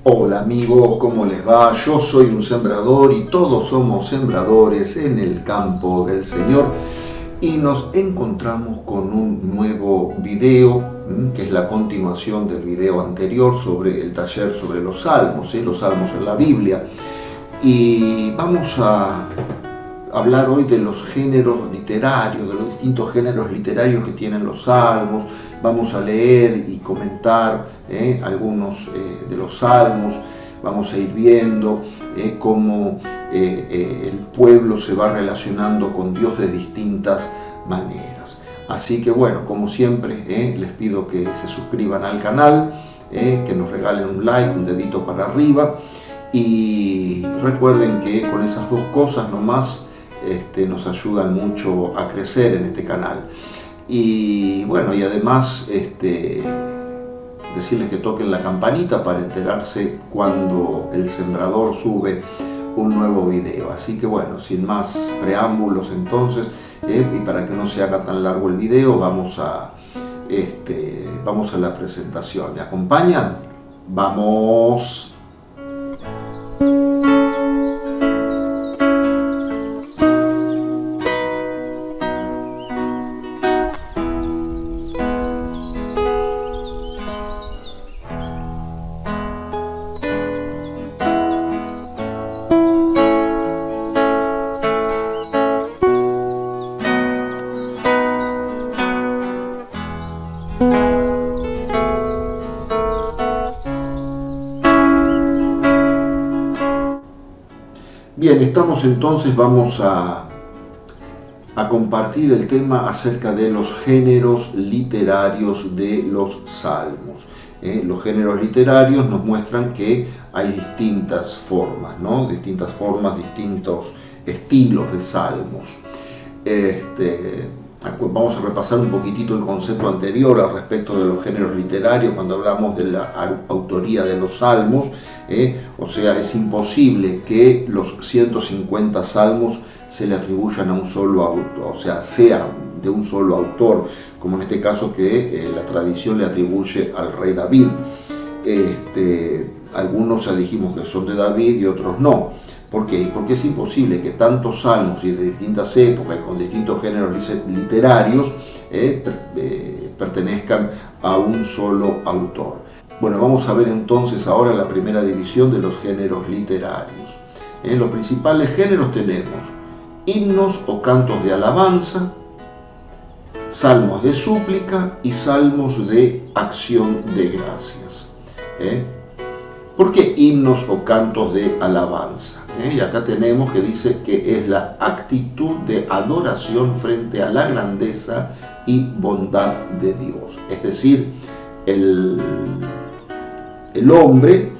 Hola amigos, ¿cómo les va? Yo soy un sembrador y todos somos sembradores en el campo del Señor, y nos encontramos con un nuevo video que es la continuación del video anterior sobre el taller sobre los salmos en la Biblia, y vamos a hablar hoy de los géneros literarios, de los distintos géneros literarios que tienen los salmos. Vamos a leer y comentar algunos de los salmos. Vamos a ir viendo cómo el pueblo se va relacionando con Dios de distintas maneras. Así que bueno, como siempre, les pido que se suscriban al canal, que nos regalen un like, un dedito para arriba, y recuerden que con esas dos cosas nomás nos ayudan mucho a crecer en este canal. Y bueno, y además decirles que toquen la campanita para enterarse cuando el sembrador sube un nuevo video. Así que bueno, sin más preámbulos entonces, y para que no se haga tan largo el video, vamos a la presentación. ¿Me acompañan? ¡Vamos! Bien, estamos entonces, vamos a compartir el tema acerca de los géneros literarios de los salmos. Los géneros literarios nos muestran que hay distintas formas, ¿no? Distintos estilos de salmos. Vamos a repasar un poquitito el concepto anterior al respecto de los géneros literarios cuando hablamos de la autoría de los salmos. O sea, es imposible que los 150 salmos se le atribuyan a un solo autor, o sea, sean de un solo autor, como en este caso que la tradición le atribuye al rey David. Algunos ya dijimos que son de David y otros no. ¿Por qué? Porque es imposible que tantos salmos y de distintas épocas y con distintos géneros literarios pertenezcan a un solo autor. Bueno, vamos a ver entonces ahora la primera división de los géneros literarios. En los principales géneros tenemos himnos o cantos de alabanza, salmos de súplica y salmos de acción de gracias. ¿Por qué himnos o cantos de alabanza? Y acá tenemos que dice que es la actitud de adoración frente a la grandeza y bondad de Dios. Es decir, el hombre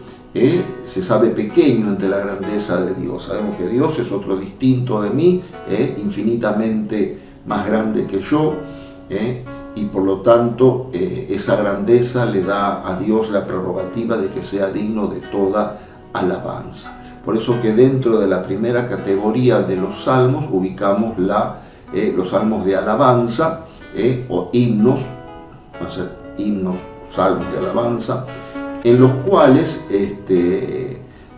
se sabe pequeño ante la grandeza de Dios. Sabemos que Dios es otro distinto de mí, infinitamente más grande que yo, y por lo tanto esa grandeza le da a Dios la prerrogativa de que sea digno de toda alabanza. Por eso que dentro de la primera categoría de los salmos ubicamos los salmos de alabanza, o himnos, va a ser himnos, salmos de alabanza, en los cuales,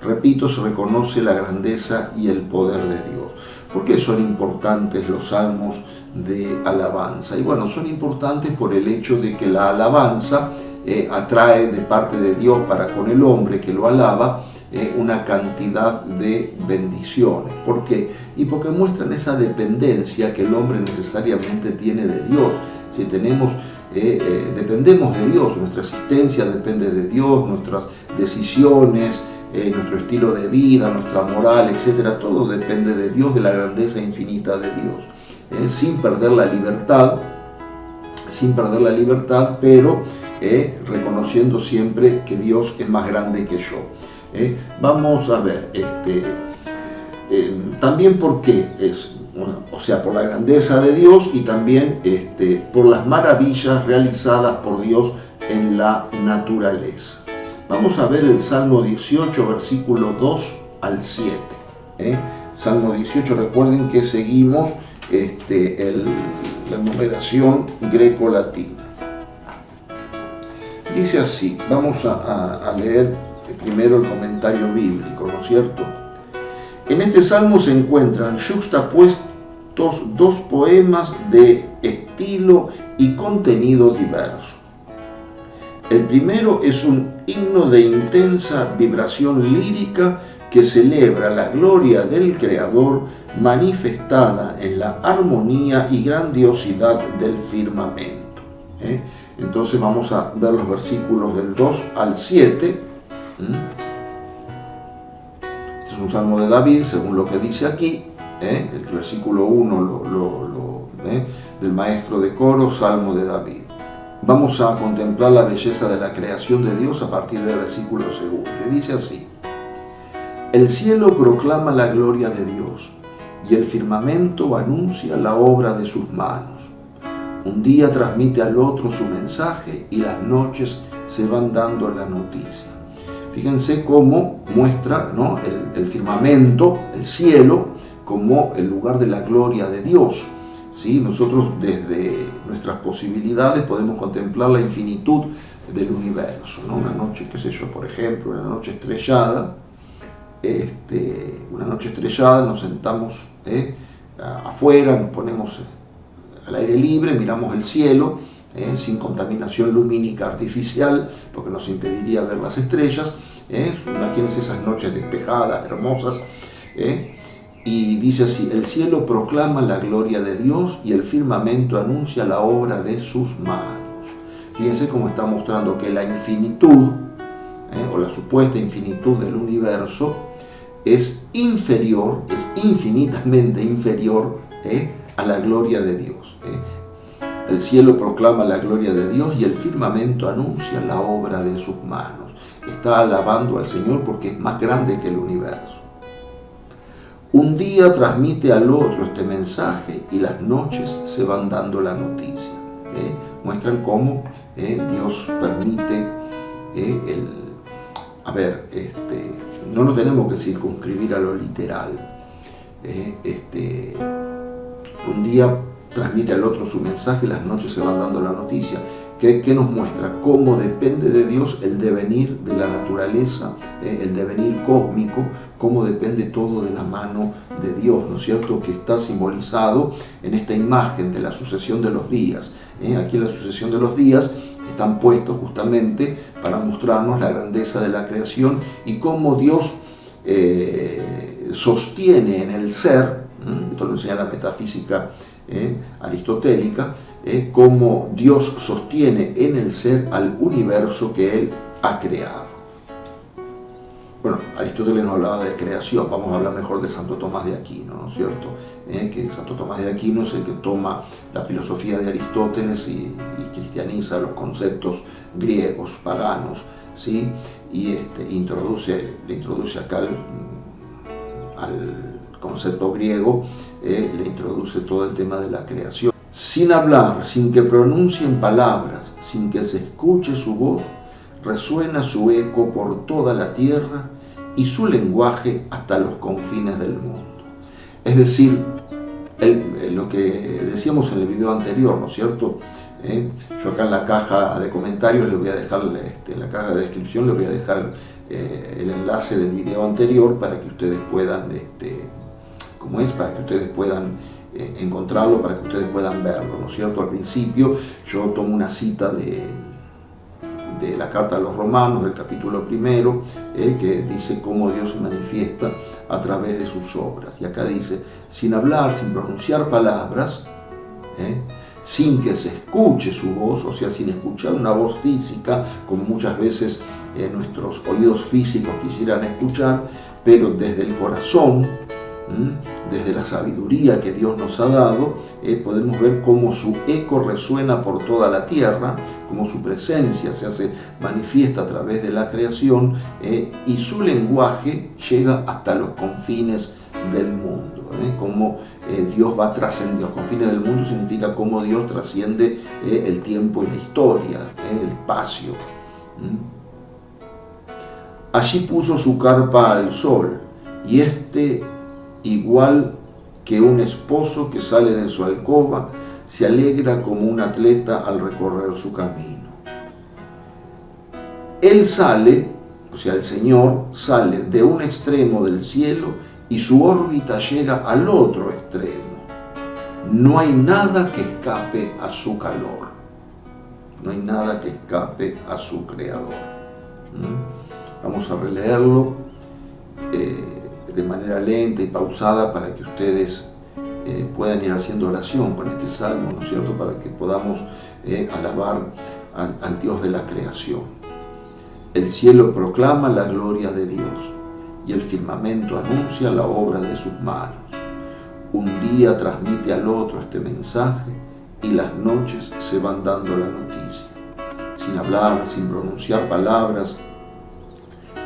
repito, se reconoce la grandeza y el poder de Dios. ¿Por qué son importantes los salmos de alabanza? Y bueno, son importantes por el hecho de que la alabanza atrae de parte de Dios para con el hombre que lo alaba una cantidad de bendiciones. ¿Por qué? Y porque muestran esa dependencia que el hombre necesariamente tiene de Dios. Si dependemos de Dios, nuestra existencia depende de Dios, nuestras decisiones, nuestro estilo de vida, nuestra moral, etcétera, todo depende de Dios, de la grandeza infinita de Dios, sin perder la libertad, pero reconociendo siempre que Dios es más grande que yo. Vamos a ver, también por qué es, o sea, por la grandeza de Dios y también por las maravillas realizadas por Dios en la naturaleza. Vamos a ver el Salmo 18, versículo 2 al 7. Salmo 18, recuerden que seguimos la numeración greco-latina. Dice así, vamos a leer primero el comentario bíblico, ¿no es cierto? En este salmo se encuentran yuxtapuestos dos poemas de estilo y contenido diverso. El primero es un himno de intensa vibración lírica que celebra la gloria del Creador manifestada en la armonía y grandiosidad del firmamento. Entonces vamos a ver los versículos del 2 al 7. Este es un salmo de David, según lo que dice aquí. El versículo 1 del maestro de coro, Salmo de David. Vamos a contemplar la belleza de la creación de Dios a partir del versículo 2. Y dice así: el cielo proclama la gloria de Dios, y el firmamento anuncia la obra de sus manos. Un día transmite al otro su mensaje, y las noches se van dando la noticia. Fíjense cómo muestra, ¿no?, el firmamento, el cielo, como el lugar de la gloria de Dios. ¿Sí? Nosotros desde nuestras posibilidades podemos contemplar la infinitud del universo, ¿no? Una noche, qué sé yo, por ejemplo, una noche estrellada, nos sentamos afuera, nos ponemos al aire libre, miramos el cielo, sin contaminación lumínica artificial, porque nos impediría ver las estrellas. Imagínense esas noches despejadas, hermosas. Y dice así: el cielo proclama la gloria de Dios y el firmamento anuncia la obra de sus manos. Fíjense cómo está mostrando que la infinitud, o la supuesta infinitud del universo, es inferior, es infinitamente inferior a la gloria de Dios. El cielo proclama la gloria de Dios y el firmamento anuncia la obra de sus manos. Está alabando al Señor porque es más grande que el universo. Un día transmite al otro este mensaje y las noches se van dando la noticia. Muestran cómo Dios permite no lo tenemos que circunscribir a lo literal. Un día transmite al otro su mensaje y las noches se van dando la noticia. ¿Qué nos muestra? Cómo depende de Dios el devenir de la naturaleza, el devenir cósmico, cómo depende todo de la mano de Dios, ¿no es cierto?, que está simbolizado en esta imagen de la sucesión de los días. Aquí en la sucesión de los días están puestos justamente para mostrarnos la grandeza de la creación y cómo Dios sostiene en el ser, esto lo enseña la metafísica aristotélica, cómo Dios sostiene en el ser al universo que Él ha creado. Bueno, Aristóteles nos hablaba de creación, vamos a hablar mejor de Santo Tomás de Aquino, ¿no es cierto? Que Santo Tomás de Aquino es el que toma la filosofía de Aristóteles y cristianiza los conceptos griegos, paganos, ¿sí? Y le introduce acá al concepto griego, le introduce todo el tema de la creación. Sin hablar, sin que pronuncien palabras, sin que se escuche su voz, resuena su eco por toda la tierra y su lenguaje hasta los confines del mundo. Es decir, lo que decíamos en el video anterior, ¿no es cierto? Yo acá en la caja de comentarios les voy a dejar, en la caja de descripción les voy a dejar el enlace del video anterior para que ustedes puedan, para que ustedes puedan encontrarlo, para que ustedes puedan verlo, ¿no es cierto? Al principio yo tomo una cita de la carta a los Romanos, del capítulo 1, que dice cómo Dios se manifiesta a través de sus obras. Y acá dice, sin hablar, sin pronunciar palabras, sin que se escuche su voz, o sea, sin escuchar una voz física, como muchas veces nuestros oídos físicos quisieran escuchar, pero desde el corazón, desde la sabiduría que Dios nos ha dado, podemos ver cómo su eco resuena por toda la tierra, cómo su presencia se hace manifiesta a través de la creación, y su lenguaje llega hasta los confines del mundo. Cómo Dios va trascendiendo. Los confines del mundo significa cómo Dios trasciende el tiempo y la historia, el espacio. Allí puso su carpa al sol, y igual que un esposo que sale de su alcoba, se alegra como un atleta al recorrer su camino. Él sale, o sea, el Señor sale de un extremo del cielo y su órbita llega al otro extremo. No hay nada que escape a su calor. No hay nada que escape a su Creador. Vamos a releerlo de manera lenta y pausada para que ustedes puedan ir haciendo oración con este salmo, ¿no es cierto?, para que podamos alabar al Dios de la creación. El cielo proclama la gloria de Dios y el firmamento anuncia la obra de sus manos. Un día transmite al otro este mensaje y las noches se van dando la noticia. Sin hablar, sin pronunciar palabras,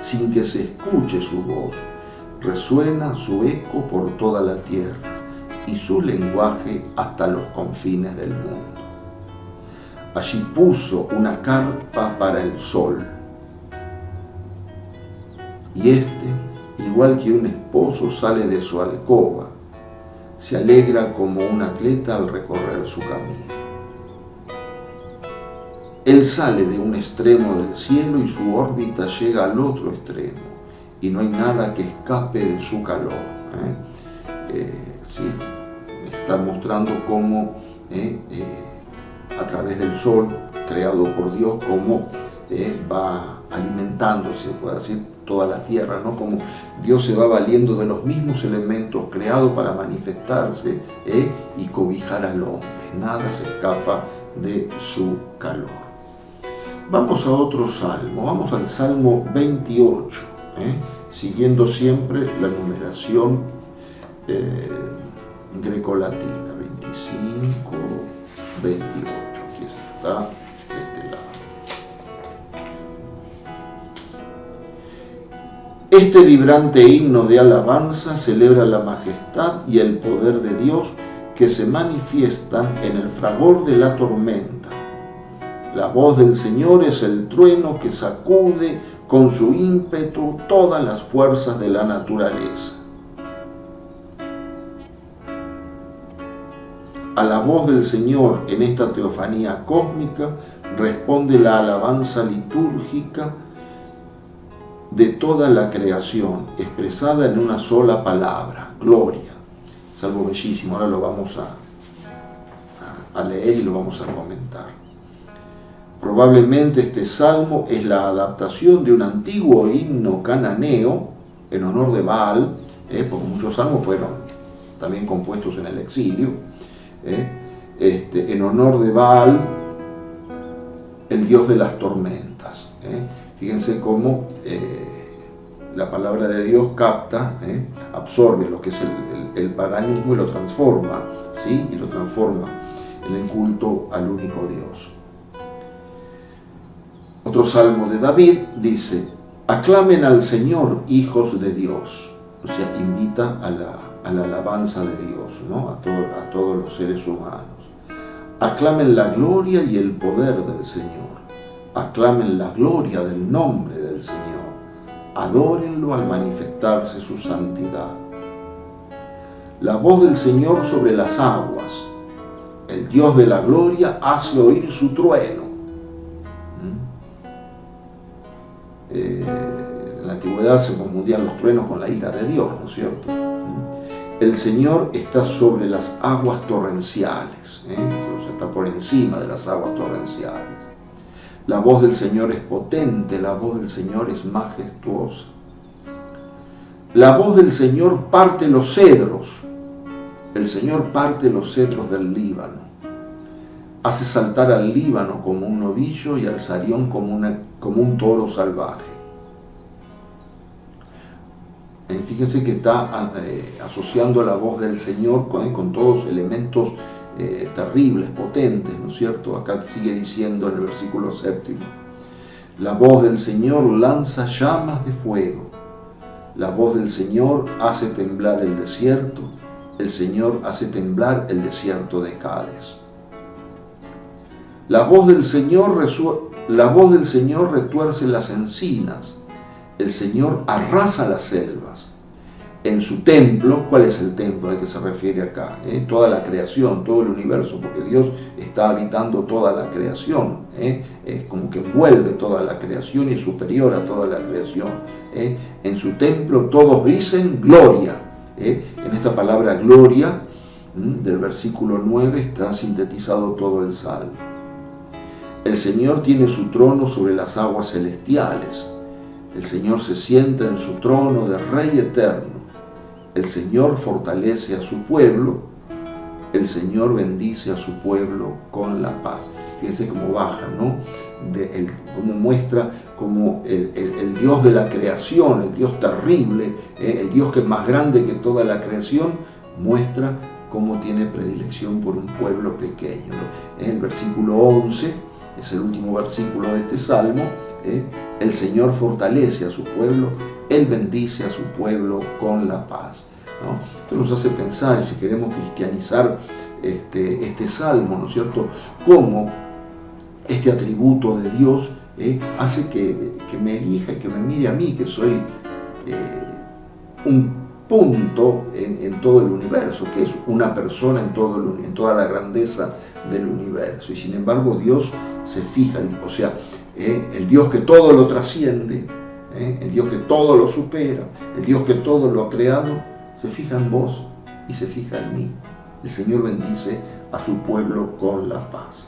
sin que se escuche su voz, resuena su eco por toda la tierra y su lenguaje hasta los confines del mundo. Allí puso una carpa para el sol, y igual que un esposo sale de su alcoba, se alegra como un atleta al recorrer su camino. Él sale de un extremo del cielo y su órbita llega al otro extremo, y no hay nada que escape de su calor. ¿Sí? Está mostrando cómo a través del sol, creado por Dios, cómo va alimentando, si se puede decir, toda la tierra, ¿no? Como Dios se va valiendo de los mismos elementos creados para manifestarse y cobijar al hombre. Nada se escapa de su calor. Vamos a otro salmo, vamos al Salmo 28, siguiendo siempre la numeración grecolatina, 25, 28, aquí está, de este lado. Este vibrante himno de alabanza celebra la majestad y el poder de Dios que se manifiestan en el fragor de la tormenta. La voz del Señor es el trueno que sacude con su ímpetu todas las fuerzas de la naturaleza. A la voz del Señor en esta teofanía cósmica responde la alabanza litúrgica de toda la creación, expresada en una sola palabra, gloria. Es algo bellísimo, ahora lo vamos a leer y lo vamos a comentar. Probablemente este salmo es la adaptación de un antiguo himno cananeo en honor de Baal, porque muchos salmos fueron también compuestos en el exilio, en honor de Baal, el dios de las tormentas. Fíjense cómo la palabra de Dios capta, absorbe lo que es el paganismo y lo transforma, ¿sí? Y lo transforma en el culto al único Dios. Otro salmo de David dice: aclamen al Señor, hijos de Dios. O sea, invita a la alabanza de Dios, ¿no? A todos los seres humanos. Aclamen la gloria y el poder del Señor. Aclamen la gloria del nombre del Señor. Adórenlo al manifestarse su santidad. La voz del Señor sobre las aguas. El Dios de la gloria hace oír su trueno. En la antigüedad se confundían los truenos con la ira de Dios, ¿no es cierto? El Señor está sobre las aguas torrenciales, o sea, está por encima de las aguas torrenciales. La voz del Señor es potente, la voz del Señor es majestuosa. La voz del Señor parte los cedros. El Señor parte los cedros del Líbano. Hace saltar al Líbano como un novillo y al Sarión como un toro salvaje. Fíjense que está asociando la voz del Señor con todos elementos terribles, potentes, ¿no es cierto? Acá sigue diciendo en el versículo 7: la voz del Señor lanza llamas de fuego. La voz del Señor hace temblar el desierto. El Señor hace temblar el desierto de Cades. La voz del Señor retuerce las encinas. El Señor arrasa las selvas. en su templo. ¿Cuál es el templo al que se refiere acá? Toda la creación, todo el universo, porque Dios está habitando toda la creación. Es como que envuelve toda la creación y es superior a toda la creación. En su templo todos dicen gloria. En esta palabra gloria, del versículo 9, está sintetizado todo el salmo. El Señor tiene su trono sobre las aguas celestiales. El Señor se sienta en su trono de Rey eterno. El Señor fortalece a su pueblo. El Señor bendice a su pueblo con la paz. Fíjense cómo baja, ¿no? Cómo muestra como el Dios de la creación, el Dios terrible, el Dios que es más grande que toda la creación, muestra cómo tiene predilección por un pueblo pequeño, ¿no? En el versículo 11, es el último versículo de este salmo, el Señor fortalece a su pueblo, Él bendice a su pueblo con la paz, ¿no? Esto nos hace pensar, si queremos cristianizar este salmo, ¿no es cierto?, cómo este atributo de Dios hace que me elija y que me mire a mí, que soy un punto en todo el universo, que es una persona en toda la grandeza del universo. Y sin embargo Dios se fija, o sea, el Dios que todo lo trasciende, el Dios que todo lo supera, el Dios que todo lo ha creado, se fija en vos y se fija en mí. El Señor bendice a su pueblo con la paz.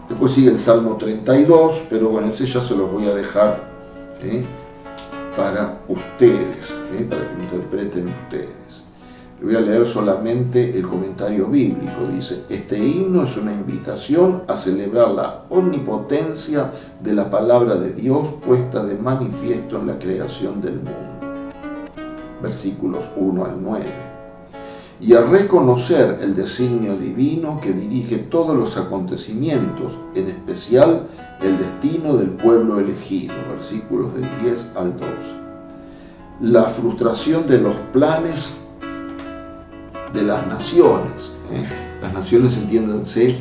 Después sigue el Salmo 32, pero bueno, ese ya se los voy a dejar para ustedes, para que lo interpreten ustedes. Le voy a leer solamente el comentario bíblico. Dice: este himno es una invitación a celebrar la omnipotencia de la palabra de Dios puesta de manifiesto en la creación del mundo. Versículos 1 al 9. Y a reconocer el designio divino que dirige todos los acontecimientos, en especial el destino del pueblo elegido, versículos del 10 al 12. La frustración de los planes de las naciones. Las naciones, entiéndanse,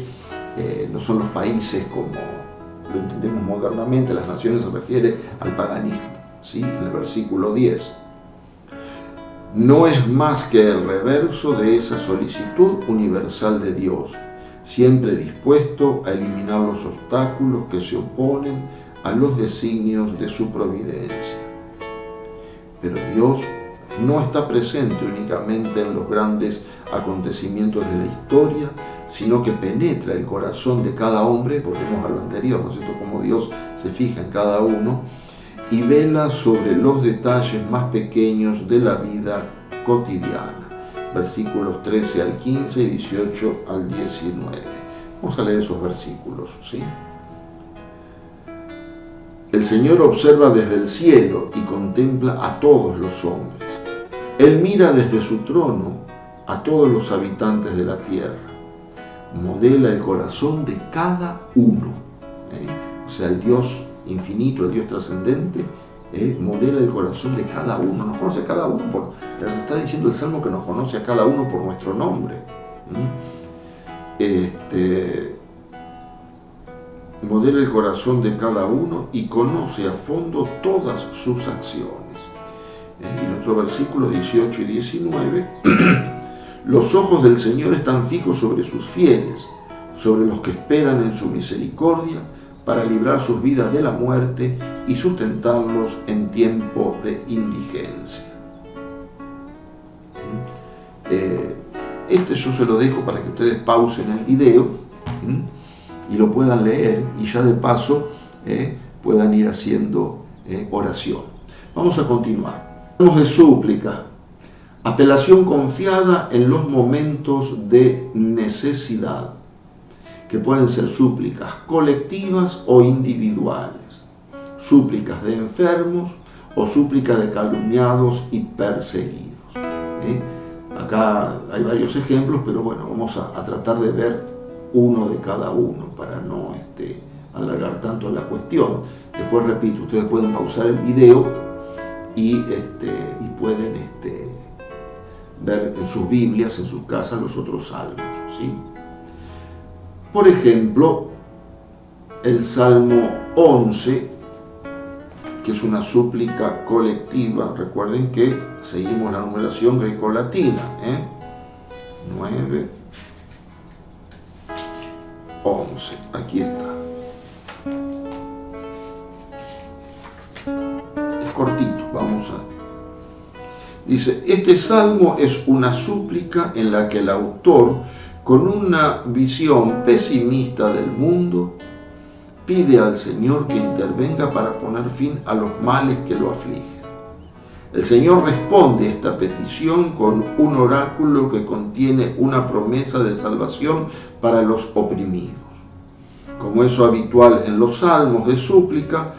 no son los países como lo entendemos modernamente. Las naciones se refiere al paganismo, ¿sí? En el versículo 10. No es más que el reverso de esa solicitud universal de Dios, siempre dispuesto a eliminar los obstáculos que se oponen a los designios de su providencia. Pero Dios no está presente únicamente en los grandes acontecimientos de la historia, sino que penetra el corazón de cada hombre. Volvemos a lo anterior, ¿no es cierto?, como Dios se fija en cada uno y vela sobre los detalles más pequeños de la vida cotidiana. Versículos 13 al 15 y 18 al 19. Vamos a leer esos versículos, ¿sí? El Señor observa desde el cielo y contempla a todos los hombres. Él mira desde su trono a todos los habitantes de la tierra. Modela el corazón de cada uno. O sea, el Dios infinito, el Dios trascendente, modela el corazón de cada uno. Nos conoce a cada uno, está diciendo el Salmo que nos conoce a cada uno por nuestro nombre. Modela el corazón de cada uno y conoce a fondo todas sus acciones. Y el otro versículo 18 y 19. Los ojos del Señor están fijos sobre sus fieles, sobre los que esperan en su misericordia, para librar sus vidas de la muerte y sustentarlos en tiempo de indigencia. Yo se lo dejo para que ustedes pausen el video y lo puedan leer, y ya de paso puedan ir haciendo oración. Vamos a continuar. Hablamos de súplica, apelación confiada en los momentos de necesidad, que pueden ser súplicas colectivas o individuales, súplicas de enfermos o súplicas de calumniados y perseguidos. Acá hay varios ejemplos, pero bueno, vamos a tratar de ver uno de cada uno para no alargar tanto la cuestión. Después, repito, ustedes pueden pausar el video y pueden ver en sus Biblias, en sus casas, los otros salmos, ¿sí? Por ejemplo, el Salmo 11, que es una súplica colectiva. Recuerden que seguimos la numeración grecolatina, 9, 11, aquí está. Es cortito, vamos a... Dice, este salmo es una súplica en la que el autor, con una visión pesimista del mundo, pide al Señor que intervenga para poner fin a los males que lo afligen. El Señor responde a esta petición con un oráculo que contiene una promesa de salvación para los oprimidos. Como es habitual en los salmos de súplica,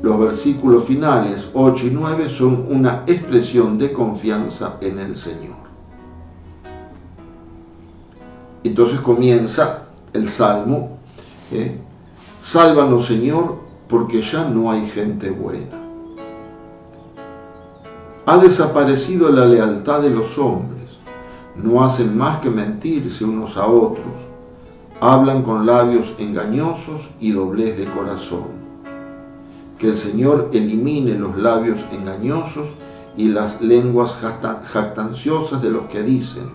los versículos finales 8 y 9 son una expresión de confianza en el Señor. Entonces comienza el salmo, sálvanos, Señor, porque ya no hay gente buena. Ha desaparecido la lealtad de los hombres, no hacen más que mentirse unos a otros, hablan con labios engañosos y doblez de corazón. Que el Señor elimine los labios engañosos y las lenguas jactanciosas de los que dicen,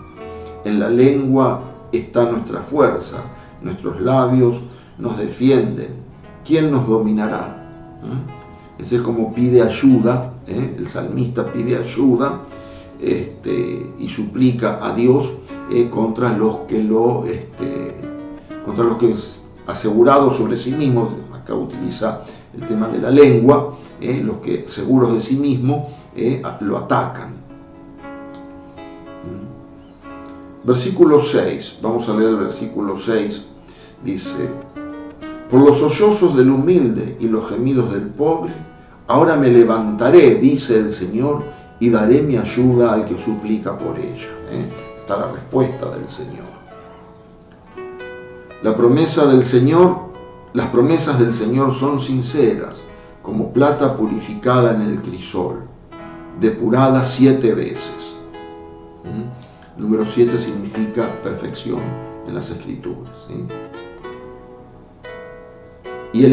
en la lengua está nuestra fuerza, nuestros labios nos defienden, ¿quién nos dominará? Ese es como pide ayuda, el salmista pide ayuda y suplica a Dios contra los que es asegurado sobre sí mismos. Acá utiliza el tema de la lengua, los que seguros de sí mismos lo atacan. Versículo 6, vamos a leer el versículo 6, dice, por los sollozos del humilde y los gemidos del pobre, ahora me levantaré, dice el Señor, y daré mi ayuda al que suplica por ella. Está la respuesta del Señor. Las promesas del Señor son sinceras, como plata purificada en el crisol, depurada 7 veces. Número 7 significa perfección en las Escrituras. Y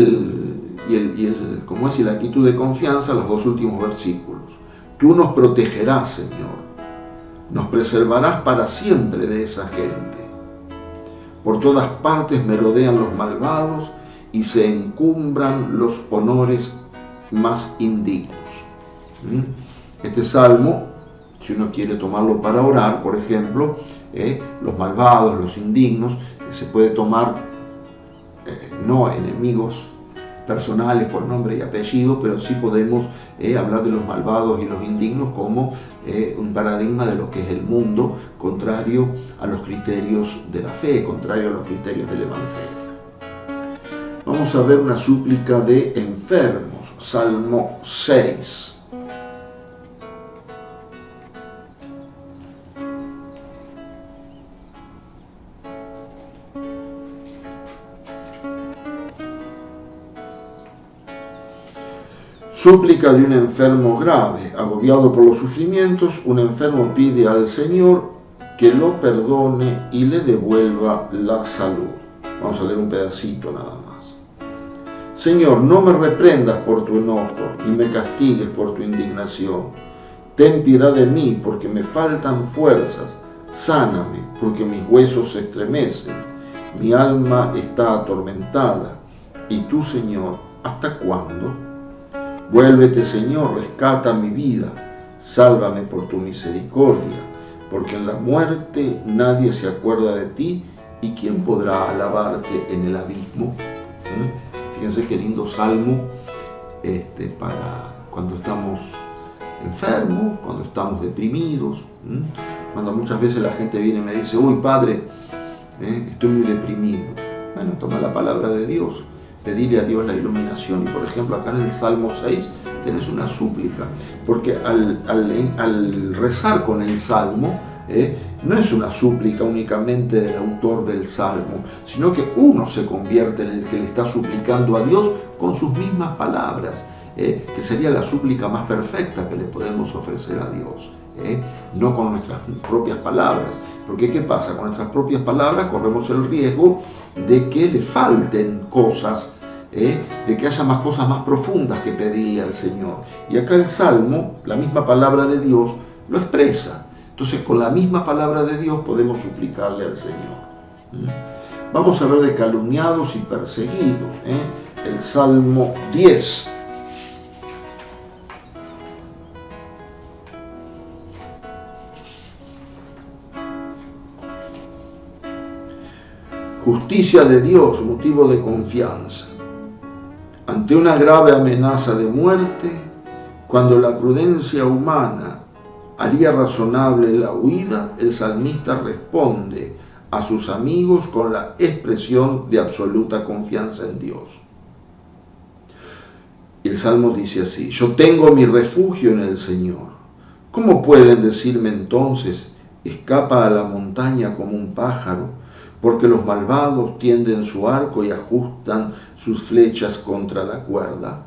la actitud de confianza, los 2 últimos versículos. Tú nos protegerás, Señor, nos preservarás para siempre de esa gente. Por todas partes merodean los malvados y se encumbran los honores más indignos. Este salmo, si uno quiere tomarlo para orar, por ejemplo, los malvados, los indignos, se puede tomar no enemigos personales por nombre y apellido, pero sí podemos hablar de los malvados y los indignos como un paradigma de lo que es el mundo, contrario a los criterios de la fe, contrario a los criterios del Evangelio. Vamos a ver una súplica de enfermos, Salmo 6. Súplica de un enfermo grave, agobiado por los sufrimientos, un enfermo pide al Señor que lo perdone y le devuelva la salud. Vamos a leer un pedacito nada más. Señor, no me reprendas por tu enojo, ni me castigues por tu indignación. Ten piedad de mí, porque me faltan fuerzas. Sáname, porque mis huesos se estremecen. Mi alma está atormentada. ¿Y tú, Señor, hasta cuándo? Vuélvete, Señor, rescata mi vida, sálvame por tu misericordia, porque en la muerte nadie se acuerda de ti, y quién podrá alabarte en el abismo. Fíjense qué lindo salmo para cuando estamos enfermos, cuando estamos deprimidos, cuando muchas veces la gente viene y me dice, uy, padre, estoy muy deprimido. Bueno, toma la palabra de Dios. Pedirle a Dios la iluminación. Y por ejemplo acá en el Salmo 6 tenés una súplica, porque al rezar con el Salmo no es una súplica únicamente del autor del Salmo, sino que uno se convierte en el que le está suplicando a Dios con sus mismas palabras, que sería la súplica más perfecta que le podemos ofrecer a Dios, no con nuestras propias palabras, porque ¿qué pasa? Con nuestras propias palabras corremos el riesgo de que le falten cosas de que haya más cosas más profundas que pedirle al Señor. Y acá el Salmo, la misma palabra de Dios, lo expresa. Entonces, con la misma palabra de Dios podemos suplicarle al Señor. Vamos a ver de calumniados y perseguidos. El Salmo 10. Justicia de Dios, motivo de confianza. Ante una grave amenaza de muerte, cuando la prudencia humana haría razonable la huida, el salmista responde a sus amigos con la expresión de absoluta confianza en Dios. El Salmo dice así: yo tengo mi refugio en el Señor. ¿Cómo pueden decirme entonces, escapa a la montaña como un pájaro? Porque los malvados tienden su arco y ajustan sus flechas contra la cuerda.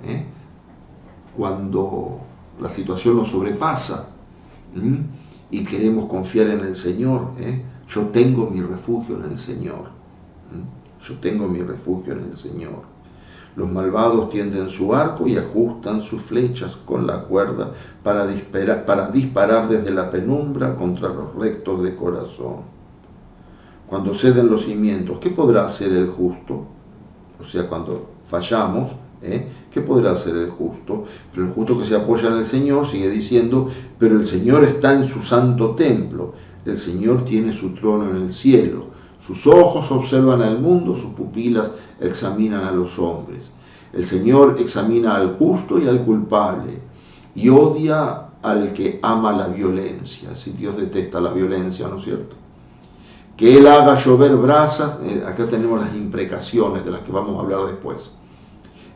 Cuando la situación nos sobrepasa y queremos confiar en el Señor, yo tengo mi refugio en el Señor. Yo tengo mi refugio en el Señor. Los malvados tienden su arco y ajustan sus flechas con la cuerda para disparar desde la penumbra contra los rectos de corazón. Cuando ceden los cimientos, ¿qué podrá hacer el justo? O sea, cuando fallamos, ¿qué podrá hacer el justo? Pero el justo que se apoya en el Señor sigue diciendo: pero el Señor está en su santo templo, el Señor tiene su trono en el cielo, sus ojos observan al mundo, sus pupilas examinan a los hombres. El Señor examina al justo y al culpable y odia al que ama la violencia. Si Dios detesta la violencia, ¿no es cierto? Que Él haga llover brasas, acá tenemos las imprecaciones de las que vamos a hablar después.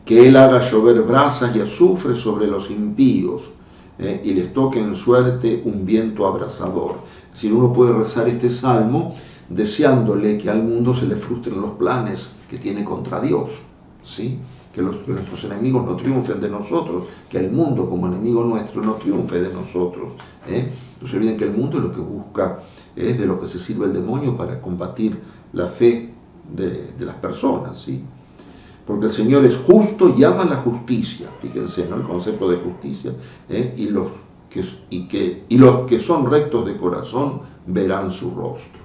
Que Él haga llover brasas y azufre sobre los impíos, y les toque en suerte un viento abrasador. Es decir, uno puede rezar este salmo deseándole que al mundo se le frustren los planes que tiene contra Dios, ¿sí? Que nuestros enemigos no triunfen de nosotros, que el mundo como enemigo nuestro no triunfe de nosotros. No se olviden que el mundo es lo que busca, es de lo que se sirve el demonio para combatir la fe de las personas, ¿sí? Porque el Señor es justo y ama la justicia, fíjense, ¿no? El concepto de justicia, y los que son rectos de corazón verán su rostro.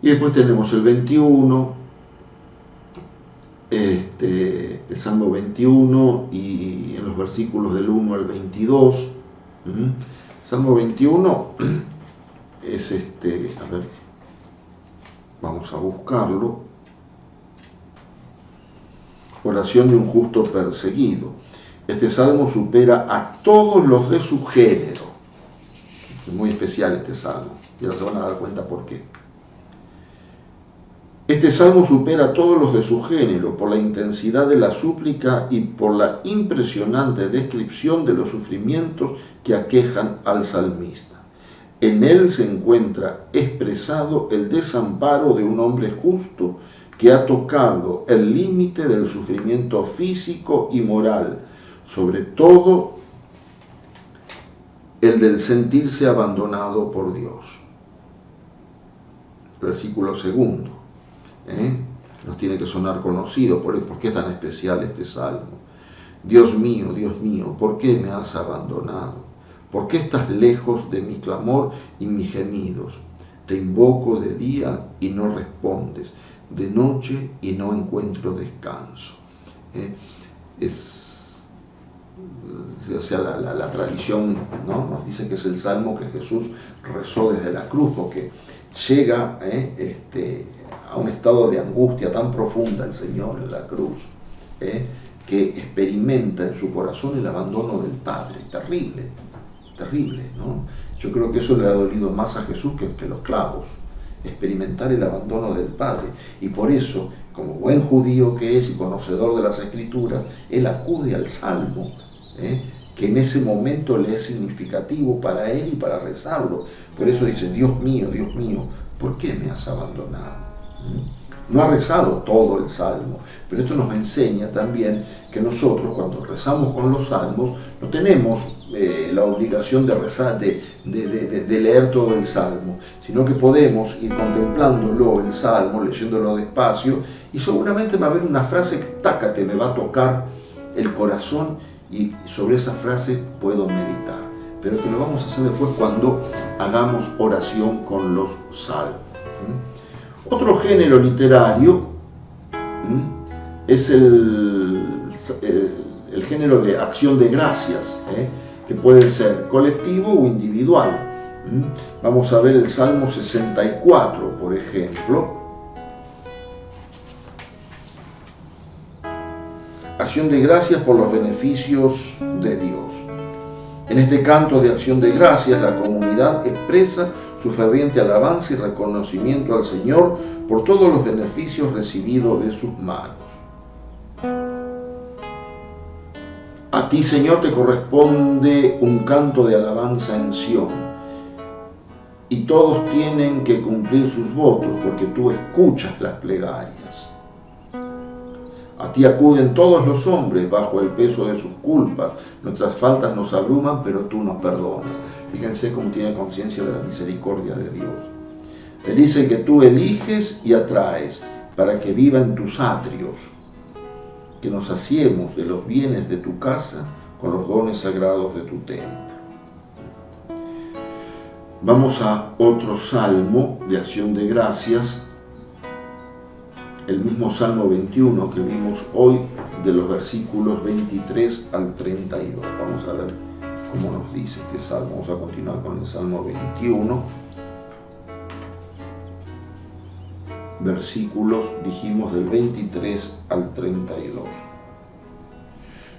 Y después tenemos el 21, el Salmo 21, y en los versículos del 1 al 22. Salmo 21 es a ver, vamos a buscarlo. Oración de un justo perseguido. Este salmo supera a todos los de su género. Es muy especial este salmo, y ahora se van a dar cuenta por qué. Este salmo supera a todos los de su género por la intensidad de la súplica y por la impresionante descripción de los sufrimientos que aquejan al salmista. En él se encuentra expresado el desamparo de un hombre justo que ha tocado el límite del sufrimiento físico y moral, sobre todo el del sentirse abandonado por Dios. Versículo 2. Nos tiene que sonar conocido. ¿Por qué es tan especial este salmo? Dios mío, ¿por qué me has abandonado? ¿Por qué estás lejos de mi clamor y mis gemidos? Te invoco de día y no respondes, de noche y no encuentro descanso. La tradición, ¿no?, nos dice que es el salmo que Jesús rezó desde la cruz, porque llega a un estado de angustia tan profunda el Señor en la cruz, que experimenta en su corazón el abandono del Padre. Terrible, ¿no? Yo creo que eso le ha dolido más a Jesús que los clavos, experimentar el abandono del Padre. Y por eso, como buen judío que es y conocedor de las Escrituras, él acude al Salmo, que en ese momento le es significativo para él y para rezarlo. Por eso dice: Dios mío, ¿por qué me has abandonado? No ha rezado todo el Salmo, pero esto nos enseña también que nosotros, cuando rezamos con los salmos, no tenemos la obligación de rezar, de leer todo el Salmo, sino que podemos ir contemplándolo, el Salmo, leyéndolo despacio, y seguramente va a haber una frase que me va a tocar el corazón, y sobre esa frase puedo meditar. Pero que lo vamos a hacer después cuando hagamos oración con los salmos. Otro género literario es el género de acción de gracias, que puede ser colectivo o individual. Vamos a ver el Salmo 64, por ejemplo. Acción de gracias por los beneficios de Dios. En este canto de acción de gracias, la comunidad expresa su ferviente alabanza y reconocimiento al Señor por todos los beneficios recibidos de sus manos. A ti, Señor, te corresponde un canto de alabanza en Sión, y todos tienen que cumplir sus votos, porque tú escuchas las plegarias. A ti acuden todos los hombres bajo el peso de sus culpas. Nuestras faltas nos abruman, pero tú nos perdonas. Fíjense cómo tiene conciencia de la misericordia de Dios. Feliz el que tú eliges y atraes para que viva en tus atrios. Que nos saciemos de los bienes de tu casa con los dones sagrados de tu templo. Vamos a otro salmo de acción de gracias. El mismo Salmo 21 que vimos hoy, de los versículos 23 al 32. Vamos a ver cómo nos dice este Salmo. Vamos a continuar con el Salmo 21. Versículos, dijimos, del 23 al 32.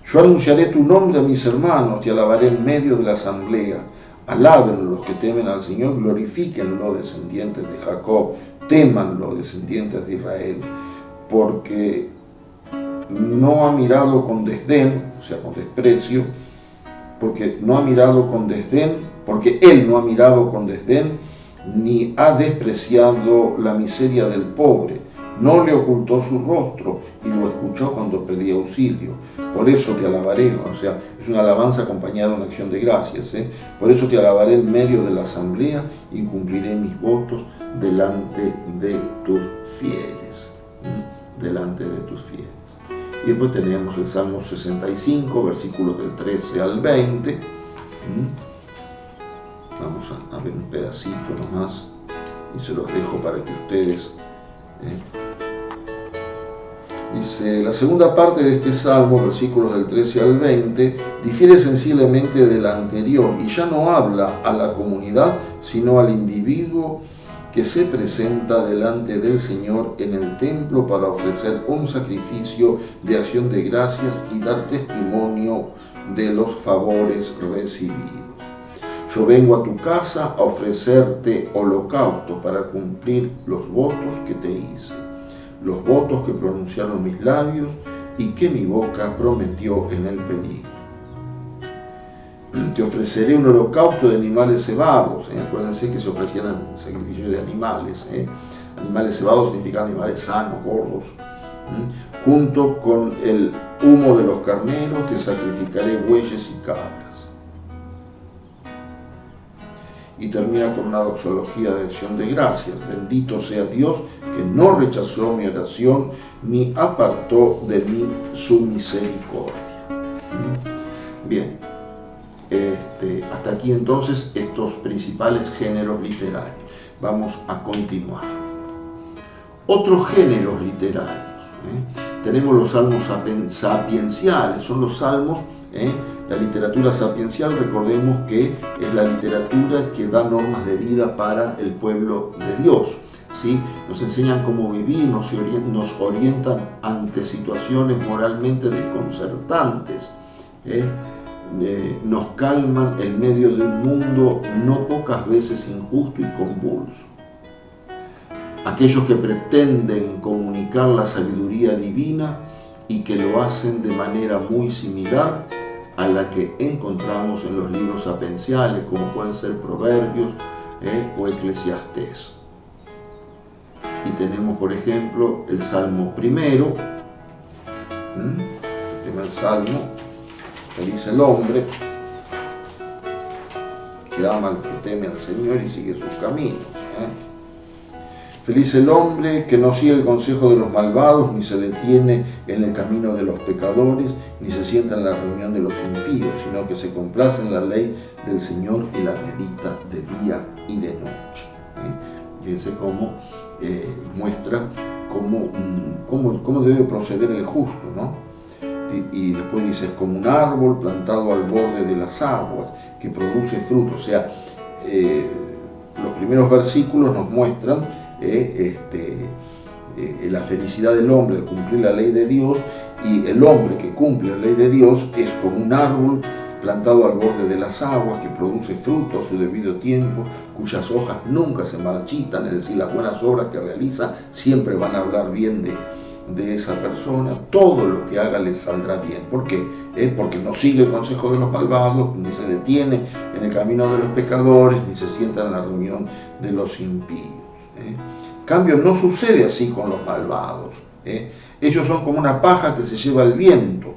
Yo anunciaré tu nombre a mis hermanos, te alabaré en medio de la asamblea. Alábenlo los que temen al Señor, glorifíquenlo, descendientes de Jacob, témanlo, descendientes de Israel, porque no ha mirado con desdén, o sea, con desprecio, porque él no ha mirado con desdén, ni ha despreciado la miseria del pobre, no le ocultó su rostro y lo escuchó cuando pedía auxilio. Por eso te alabaré, o sea, es una alabanza acompañada de una acción de gracias. Por eso te alabaré en medio de la asamblea y cumpliré mis votos delante de tus fieles. Delante de tus fieles. Y después tenemos el Salmo 65, versículos del 13 al 20. Vamos a ver un pedacito nomás y se los dejo para que ustedes... Dice, la segunda parte de este Salmo, versículos del 13 al 20, difiere sensiblemente de la anterior y ya no habla a la comunidad, sino al individuo que se presenta delante del Señor en el templo para ofrecer un sacrificio de acción de gracias y dar testimonio de los favores recibidos. Yo vengo a tu casa a ofrecerte holocausto para cumplir los votos que te hice, los votos que pronunciaron mis labios y que mi boca prometió en el peligro. Te ofreceré un holocausto de animales cebados. Acuérdense que se ofrecían el sacrificio de animales. Animales cebados significan animales sanos, gordos. Junto con el humo de los carneros te sacrificaré bueyes y cabras. Y termina con una doxología de acción de gracias. Bendito sea Dios que no rechazó mi oración ni apartó de mí su misericordia. Bien. Hasta aquí entonces estos principales géneros literarios. Vamos a continuar. Otros géneros literarios. Tenemos los salmos sapienciales, son los salmos, la literatura sapiencial, recordemos que es la literatura que da normas de vida para el pueblo de Dios. ¿Sí? Nos enseñan cómo vivir, nos orientan ante situaciones moralmente desconcertantes. Nos calman en medio de un mundo no pocas veces injusto y convulso. Aquellos que pretenden comunicar la sabiduría divina y que lo hacen de manera muy similar a la que encontramos en los libros sapienciales, como pueden ser Proverbios o Eclesiastés. Y tenemos, por ejemplo, el Salmo primero, el primer Salmo. Feliz el hombre que ama, que teme al Señor y sigue sus caminos. Feliz el hombre que no sigue el consejo de los malvados, ni se detiene en el camino de los pecadores, ni se sienta en la reunión de los impíos, sino que se complace en la ley del Señor y la medita de día y de noche. Fíjense cómo muestra cómo debe proceder el justo, ¿no? Y después dice, es como un árbol plantado al borde de las aguas, que produce fruto. O sea, los primeros versículos nos muestran la felicidad del hombre de cumplir la ley de Dios, y el hombre que cumple la ley de Dios es como un árbol plantado al borde de las aguas, que produce fruto a su debido tiempo, cuyas hojas nunca se marchitan, es decir, las buenas obras que realiza siempre van a hablar bien de esa persona. Todo lo que haga le saldrá bien. ¿Por qué? Porque no sigue el consejo de los malvados, ni se detiene en el camino de los pecadores, ni se sienta en la reunión de los impíos. En cambio, no sucede así con los malvados. Ellos son como una paja que se lleva el viento.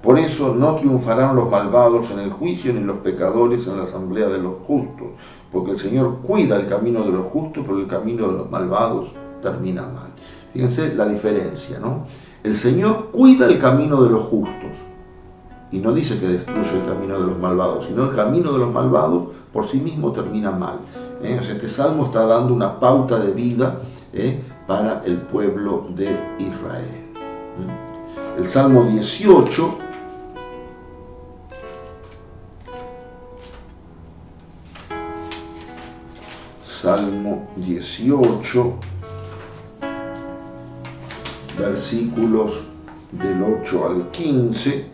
Por eso no triunfarán los malvados en el juicio, ni los pecadores en la asamblea de los justos, porque el Señor cuida el camino de los justos, pero el camino de los malvados termina mal. Fíjense la diferencia, ¿no? El Señor cuida el camino de los justos, y no dice que destruye el camino de los malvados, sino el camino de los malvados por sí mismo termina mal. O sea, este salmo está dando una pauta de vida para el pueblo de Israel. El Salmo 18 Salmo 18, versículos del 8 al 15.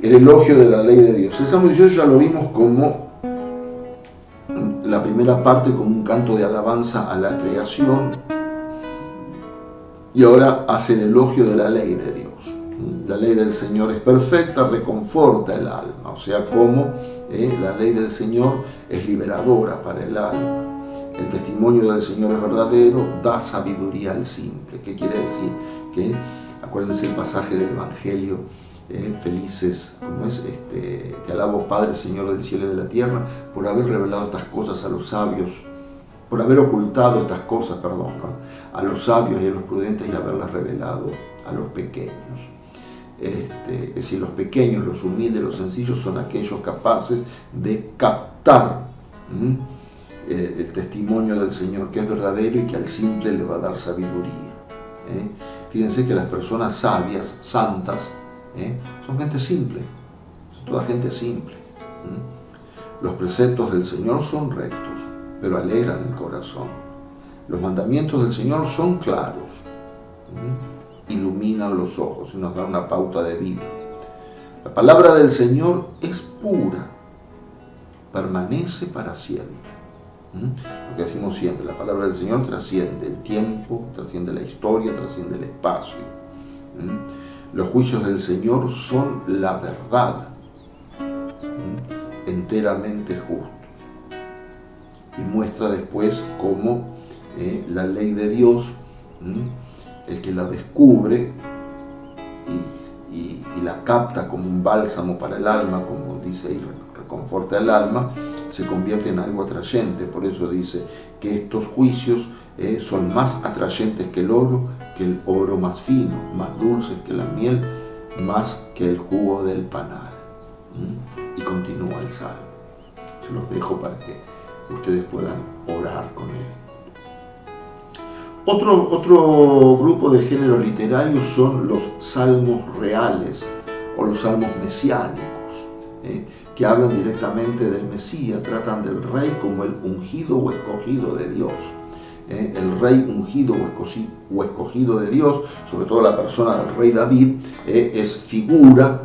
El elogio de la ley de Dios. El Salmo 18 ya lo vimos como la primera parte, como un canto de alabanza a la creación, y ahora hace el elogio de la ley de Dios. La ley del Señor es perfecta, reconforta el alma. O sea, como la ley del Señor es liberadora para el alma. El testimonio del Señor es verdadero, da sabiduría al simple. ¿Qué quiere decir? Que, acuérdense el pasaje del Evangelio, felices, como es, te alabo Padre, Señor del cielo y de la tierra, por haber revelado estas cosas a los sabios, por haber ocultado estas cosas, a los sabios y a los prudentes, y haberlas revelado a los pequeños. Es decir, los pequeños, los humildes, los sencillos son aquellos capaces de captar el testimonio del Señor, que es verdadero y que al simple le va a dar sabiduría. Fíjense que las personas sabias, santas, son gente simple, son toda gente simple. Los preceptos del Señor son rectos, pero alegran el corazón. Los mandamientos del Señor son claros, iluminan los ojos y nos dan una pauta de vida. La palabra del Señor es pura, permanece para siempre. Lo que decimos siempre, la palabra del Señor trasciende el tiempo, trasciende la historia, trasciende el espacio. Los juicios del Señor son la verdad, enteramente justos. Y muestra después cómo la ley de Dios, el que la descubre y la capta como un bálsamo para el alma, como dice ahí, reconforta el alma, se convierte en algo atrayente. Por eso dice que estos juicios son más atrayentes que el oro más fino, más dulces que la miel, más que el jugo del panal. Y continúa el salmo. Se los dejo para que ustedes puedan orar con él. Otro grupo de géneros literarios son los salmos reales o los salmos mesiánicos, que hablan directamente del Mesías, tratan del rey como el ungido o escogido de Dios. El rey ungido o escogido de Dios, sobre todo la persona del rey David, es figura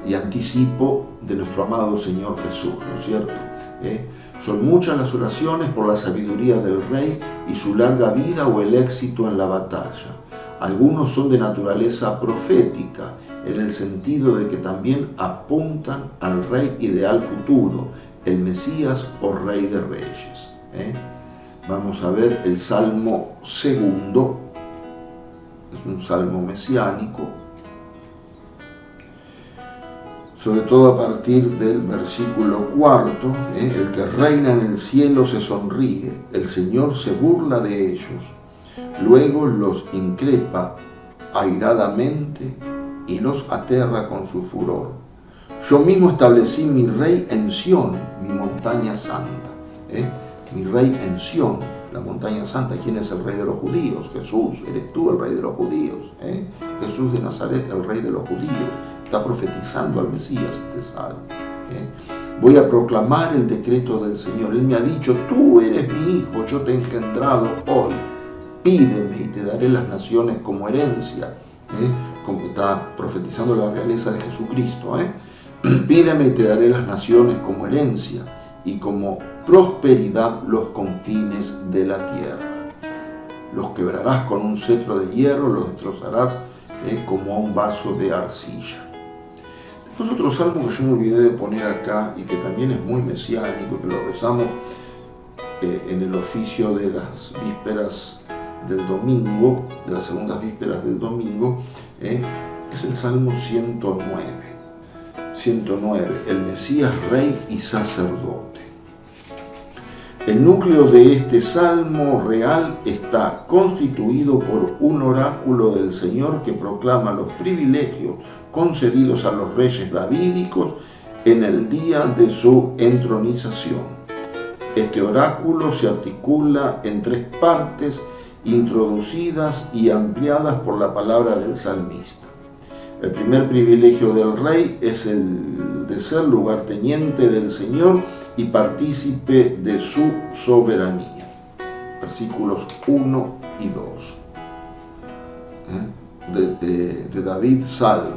y anticipo de nuestro amado Señor Jesús, ¿no es cierto? Son muchas las oraciones por la sabiduría del rey y su larga vida o el éxito en la batalla. Algunos son de naturaleza profética, en el sentido de que también apuntan al rey ideal futuro, el Mesías o Rey de Reyes. Vamos a ver el Salmo 2, es un salmo mesiánico, sobre todo a partir del versículo 4, el que reina en el cielo se sonríe, el Señor se burla de ellos, luego los increpa airadamente y los aterra con su furor. Yo mismo establecí mi rey en Sión, mi montaña santa. Mi rey en Sión, la montaña santa. ¿Quién es el rey de los judíos? Jesús. Eres tú el rey de los judíos. Jesús de Nazaret, el rey de los judíos. Está profetizando al Mesías este salmo. Voy a proclamar el decreto del Señor. Él me ha dicho, tú eres mi hijo, yo te he engendrado hoy. Pídeme y te daré las naciones como herencia. Como está profetizando la realeza de Jesucristo. Pídeme y te daré las naciones como herencia y como prosperidad los confines de la tierra. Los quebrarás con un cetro de hierro, los destrozarás como a un vaso de arcilla. Después otro salmo que yo me olvidé de poner acá y que también es muy mesiánico, que lo rezamos en el oficio de las vísperas del domingo, de las segundas vísperas del domingo, es el Salmo 109. 109, el Mesías rey y sacerdote. El núcleo de este salmo real está constituido por un oráculo del Señor que proclama los privilegios concedidos a los reyes davídicos en el día de su entronización. Este oráculo se articula en tres partes introducidas y ampliadas por la palabra del salmista. El primer privilegio del rey es el de ser lugarteniente del Señor y partícipe de su soberanía. Versículos 1 y 2. De David, Salmo.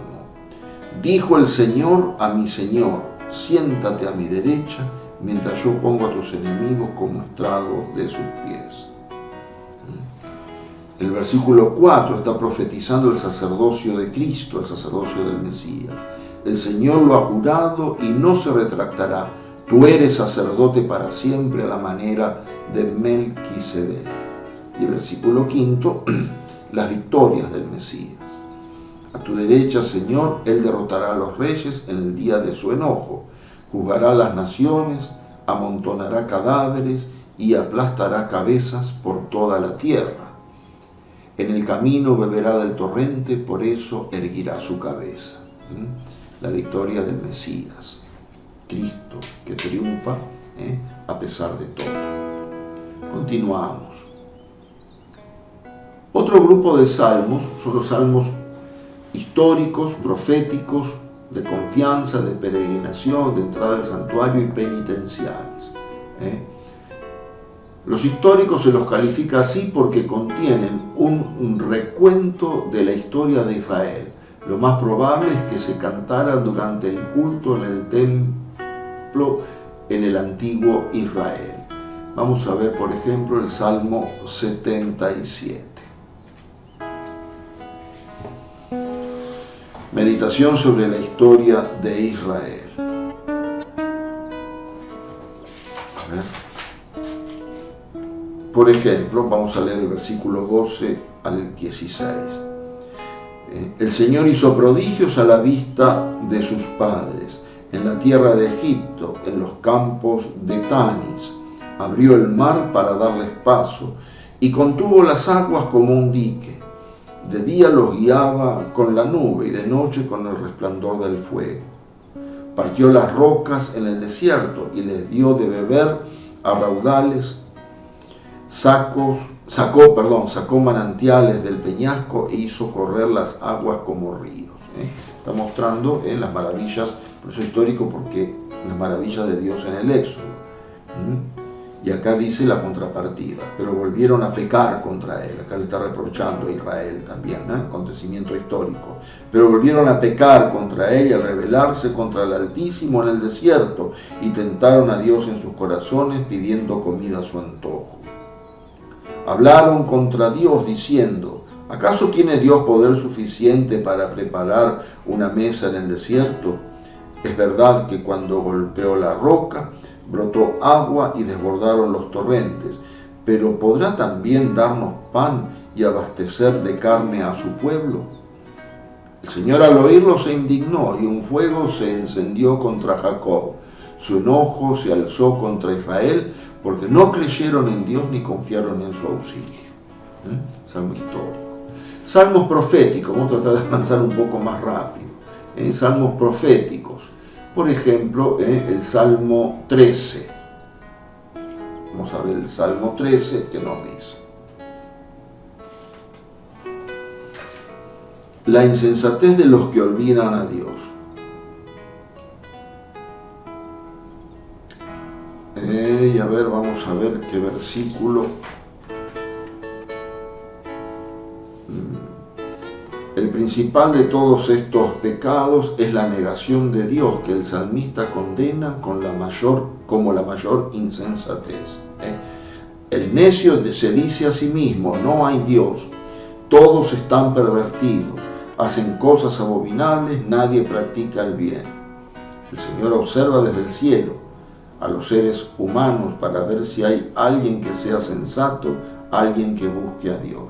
Dijo el Señor a mi Señor, siéntate a mi derecha, mientras yo pongo a tus enemigos como estrado de sus pies. El versículo 4 está profetizando el sacerdocio de Cristo, el sacerdocio del Mesías. El Señor lo ha jurado y no se retractará. Tú eres sacerdote para siempre a la manera de Melquisedec. Y el versículo 5, las victorias del Mesías. A tu derecha, Señor, Él derrotará a los reyes en el día de su enojo. Juzgará a las naciones, amontonará cadáveres y aplastará cabezas por toda la tierra. En el camino beberá del torrente, por eso erguirá su cabeza. La victoria del Mesías, Cristo, que triunfa a pesar de todo. Continuamos. Otro grupo de salmos son los salmos históricos, proféticos, de confianza, de peregrinación, de entrada al santuario y penitenciales. Los históricos se los califica así porque contienen un recuento de la historia de Israel. Lo más probable es que se cantara durante el culto en el templo en el antiguo Israel. Vamos a ver, por ejemplo, el Salmo 77. Meditación sobre la historia de Israel. A ver. Por ejemplo, vamos a leer el versículo 12 al 16. El Señor hizo prodigios a la vista de sus padres, en la tierra de Egipto, en los campos de Tanis. Abrió el mar para darles paso y contuvo las aguas como un dique. De día los guiaba con la nube y de noche con el resplandor del fuego. Partió las rocas en el desierto y les dio de beber a raudales. Sacó manantiales del peñasco e hizo correr las aguas como ríos. Está mostrando las maravillas, por eso histórico, porque las maravillas de Dios en el Éxodo. Y acá dice la contrapartida, pero volvieron a pecar contra él. Acá le está reprochando a Israel también, acontecimiento histórico. Pero volvieron a pecar contra él y a rebelarse contra el Altísimo en el desierto y tentaron a Dios en sus corazones pidiendo comida a su antojo. Hablaron contra Dios diciendo, ¿acaso tiene Dios poder suficiente para preparar una mesa en el desierto? Es verdad que cuando golpeó la roca, brotó agua y desbordaron los torrentes, pero ¿podrá también darnos pan y abastecer de carne a su pueblo? El Señor al oírlo se indignó y un fuego se encendió contra Jacob. Su enojo se alzó contra Israel porque no creyeron en Dios ni confiaron en su auxilio. Salmo histórico. Salmos proféticos, vamos a tratar de avanzar un poco más rápido. Salmos proféticos. Por ejemplo, el Salmo 13. Vamos a ver el Salmo 13 que nos dice. La insensatez de los que olvidan a Dios. Y a ver, vamos a ver qué versículo. El principal de todos estos pecados es la negación de Dios, que el salmista condena como la mayor insensatez. El necio se dice a sí mismo, no hay Dios, todos están pervertidos, hacen cosas abominables, nadie practica el bien. El Señor observa desde el cielo a los seres humanos para ver si hay alguien que sea sensato, alguien que busque a Dios.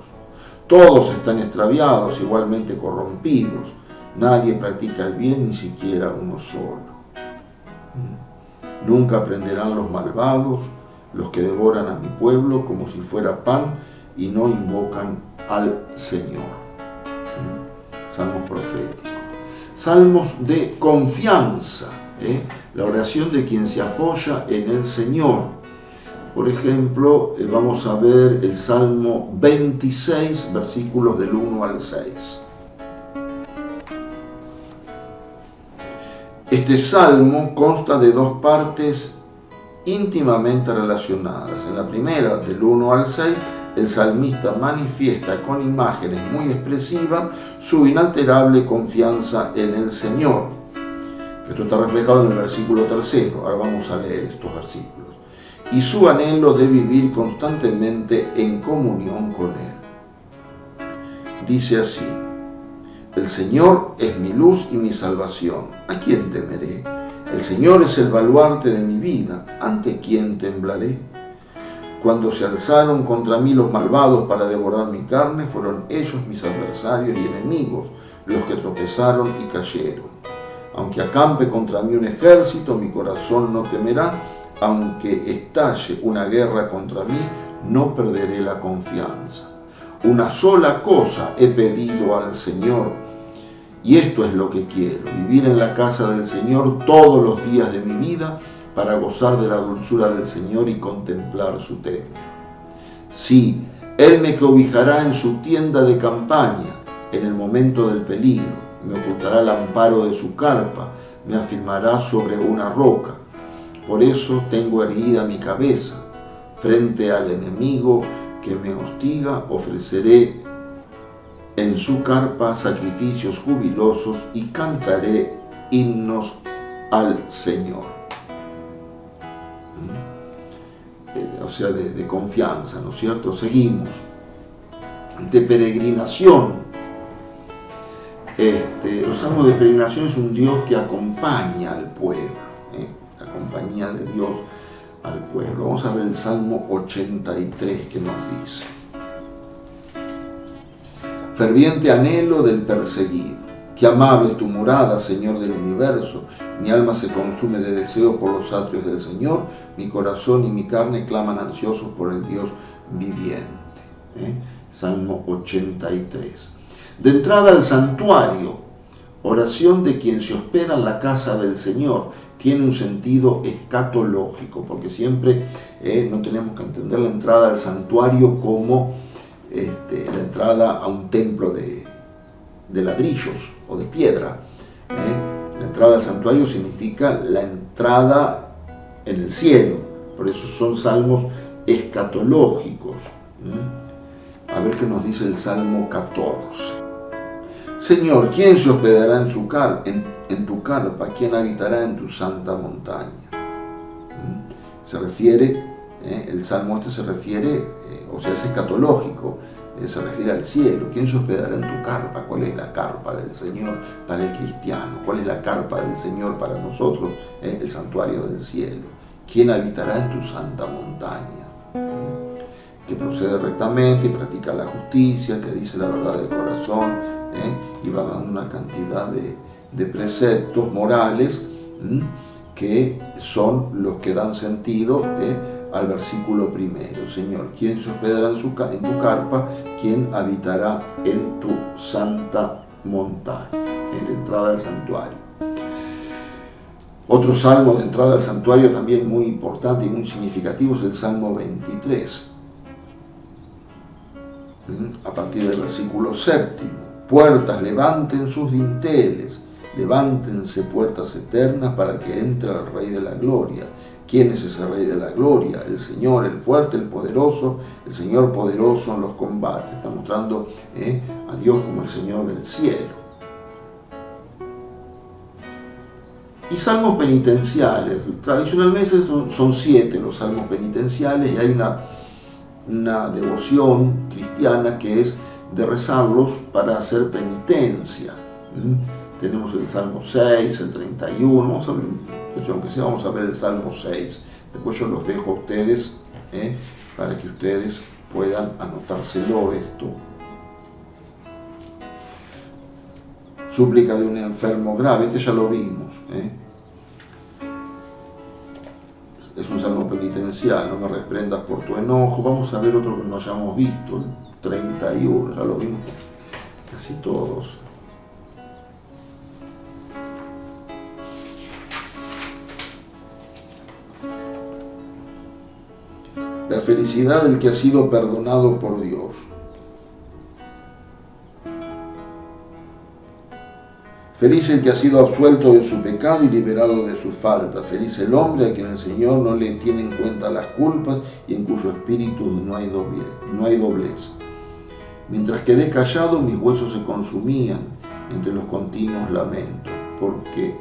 Todos están extraviados, igualmente corrompidos. Nadie practica el bien, ni siquiera uno solo. Nunca aprenderán los malvados, los que devoran a mi pueblo como si fuera pan y no invocan al Señor. Salmos proféticos. Salmos de confianza. La oración de quien se apoya en el Señor. Por ejemplo, vamos a ver el Salmo 26, versículos del 1 al 6. Este salmo consta de dos partes íntimamente relacionadas. En la primera, del 1 al 6, el salmista manifiesta con imágenes muy expresivas su inalterable confianza en el Señor. Esto está reflejado en el versículo 3. Ahora vamos a leer estos versículos. Y su anhelo de vivir constantemente en comunión con Él. Dice así: el Señor es mi luz y mi salvación. ¿A quién temeré? El Señor es el baluarte de mi vida. ¿Ante quién temblaré? Cuando se alzaron contra mí los malvados para devorar mi carne, fueron ellos mis adversarios y enemigos, los que tropezaron y cayeron. Aunque acampe contra mí un ejército, mi corazón no temerá. Aunque estalle una guerra contra mí, no perderé la confianza. Una sola cosa he pedido al Señor, y esto es lo que quiero: vivir en la casa del Señor todos los días de mi vida, para gozar de la dulzura del Señor y contemplar su templo. Sí, Él me cobijará en su tienda de campaña, en el momento del peligro, me ocultará el amparo de su carpa, me afirmará sobre una roca. Por eso tengo erguida mi cabeza. Frente al enemigo que me hostiga, ofreceré en su carpa sacrificios jubilosos y cantaré himnos al Señor. O sea, de confianza, ¿no es cierto? Seguimos. De peregrinación. Los salmos de peregrinación es un Dios que acompaña al pueblo. La compañía de Dios al pueblo. Vamos a ver el Salmo 83 que nos dice: ferviente anhelo del perseguido. Qué amable es tu morada, Señor del universo. Mi alma se consume de deseo por los atrios del Señor. Mi corazón y mi carne claman ansiosos por el Dios viviente. Salmo 83. De entrada al santuario, oración de quien se hospeda en la casa del Señor. Tiene un sentido escatológico, porque siempre no tenemos que entender la entrada al santuario como la entrada a un templo de ladrillos o de piedra. La entrada al santuario significa la entrada en el cielo, por eso son salmos escatológicos. A ver qué nos dice el Salmo 14. Señor, ¿quién se hospedará en tu carpa? ¿Quién habitará en tu santa montaña? Se refiere, el Salmo se refiere, o sea, es escatológico, se refiere al cielo. ¿Quién se hospedará en tu carpa? ¿Cuál es la carpa del Señor para el cristiano? ¿Cuál es la carpa del Señor para nosotros? El santuario del cielo. ¿Quién habitará en tu santa montaña? Que procede rectamente y practica la justicia, que dice la verdad del corazón, y va dando una cantidad de preceptos morales que son los que dan sentido al versículo primero. Señor, ¿quién se hospedará en tu carpa? ¿Quién habitará en tu santa montaña? En la entrada del santuario. Otro salmo de entrada al santuario también muy importante y muy significativo es el Salmo 23. A partir del versículo 7. Puertas, levanten sus dinteles, levántense puertas eternas para que entre el Rey de la Gloria. ¿Quién es ese Rey de la Gloria? El Señor, el fuerte, el poderoso, el Señor poderoso en los combates. Está mostrando a Dios como el Señor del cielo. Y salmos penitenciales. Tradicionalmente son 7 los salmos penitenciales, y hay una devoción cristiana que es de rezarlos para hacer penitencia. Tenemos el Salmo 6, el 31, vamos a ver, aunque sea, vamos a ver el Salmo 6. Después yo los dejo a ustedes para que ustedes puedan anotárselo esto. Súplica de un enfermo grave, este ya lo vimos. Es un salmo penitencial, no me reprendas por tu enojo. Vamos a ver otro que no hayamos visto, el 31, ya lo vimos casi todos. La felicidad del que ha sido perdonado por Dios. Feliz el que ha sido absuelto de su pecado y liberado de su falta. Feliz el hombre a quien el Señor no le tiene en cuenta las culpas y en cuyo espíritu no hay doblez. Mientras quedé callado, mis huesos se consumían entre los continuos lamentos, porque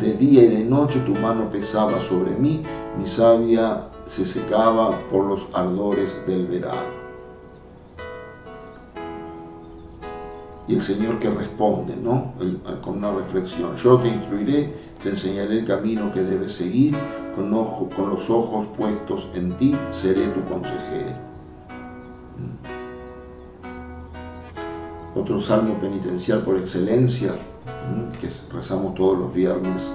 de día y de noche tu mano pesaba sobre mí, mi savia se secaba por los ardores del verano. Y el Señor que responde, ¿no? Con una reflexión. Yo te instruiré, te enseñaré el camino que debes seguir, con los ojos puestos en ti, seré tu consejero. Otro salmo penitencial por excelencia, que rezamos todos los viernes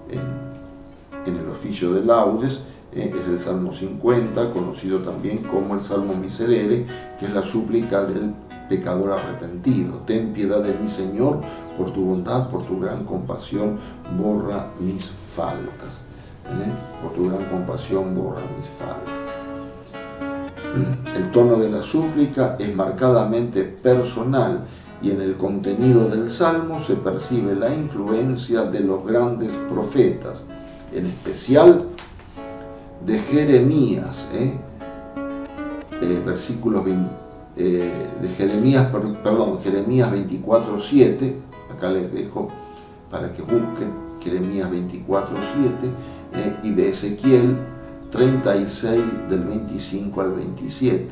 en el oficio de laudes, es el Salmo 50, conocido también como el Salmo Miserere, que es la súplica del pecador arrepentido. Ten piedad de mí, Señor, por tu bondad, por tu gran compasión, borra mis faltas. Por tu gran compasión, borra mis faltas. El tono de la súplica es marcadamente personal, y en el contenido del Salmo se percibe la influencia de los grandes profetas, en especial de Jeremías, versículos 20. De Jeremías 24:7, acá les dejo para que busquen Jeremías 24:7, y de Ezequiel 36 del 25 al 27.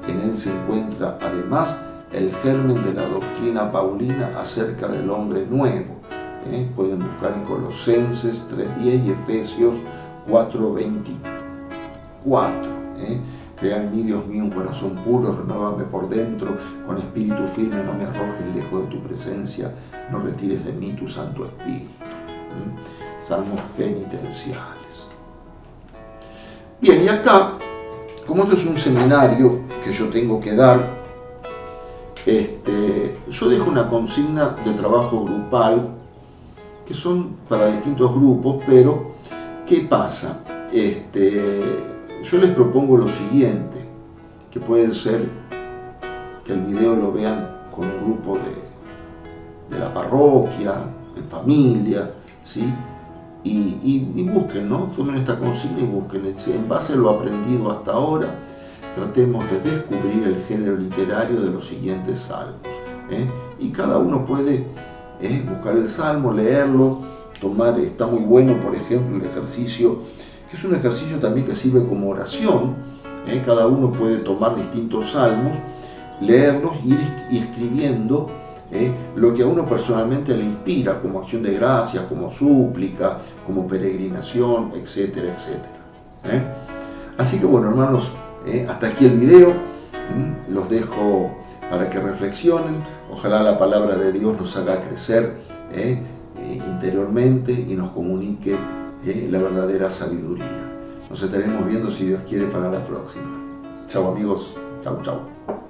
En él se encuentra además el germen de la doctrina paulina acerca del hombre nuevo. Pueden buscar en Colosenses 3:10 y Efesios 4:24. Crea en mí, Dios mío, un corazón puro, renuévame por dentro, con espíritu firme, no me arrojes lejos de tu presencia, no retires de mí tu Santo Espíritu. Salmos penitenciales. Bien, y acá, como esto es un seminario que yo tengo que dar, yo dejo una consigna de trabajo grupal, que son para distintos grupos, pero ¿qué pasa? Yo les propongo lo siguiente, que puede ser que el video lo vean con un grupo de la parroquia, en familia, ¿sí? Y busquen, ¿no? Tomen esta consigna y busquen. En base a lo aprendido hasta ahora, tratemos de descubrir el género literario de los siguientes salmos. Y cada uno puede buscar el salmo, leerlo, tomar, está muy bueno, por ejemplo, el ejercicio, que es un ejercicio también que sirve como oración. Cada uno puede tomar distintos salmos, leerlos y ir escribiendo lo que a uno personalmente le inspira, como acción de gracias, como súplica, como peregrinación, etcétera, etcétera. Así que bueno, hermanos, hasta aquí el video. Los dejo para que reflexionen. Ojalá la palabra de Dios nos haga crecer interiormente y nos comunique la verdadera sabiduría. Nos estaremos viendo, si Dios quiere, para la próxima. Chao amigos, chao, chao.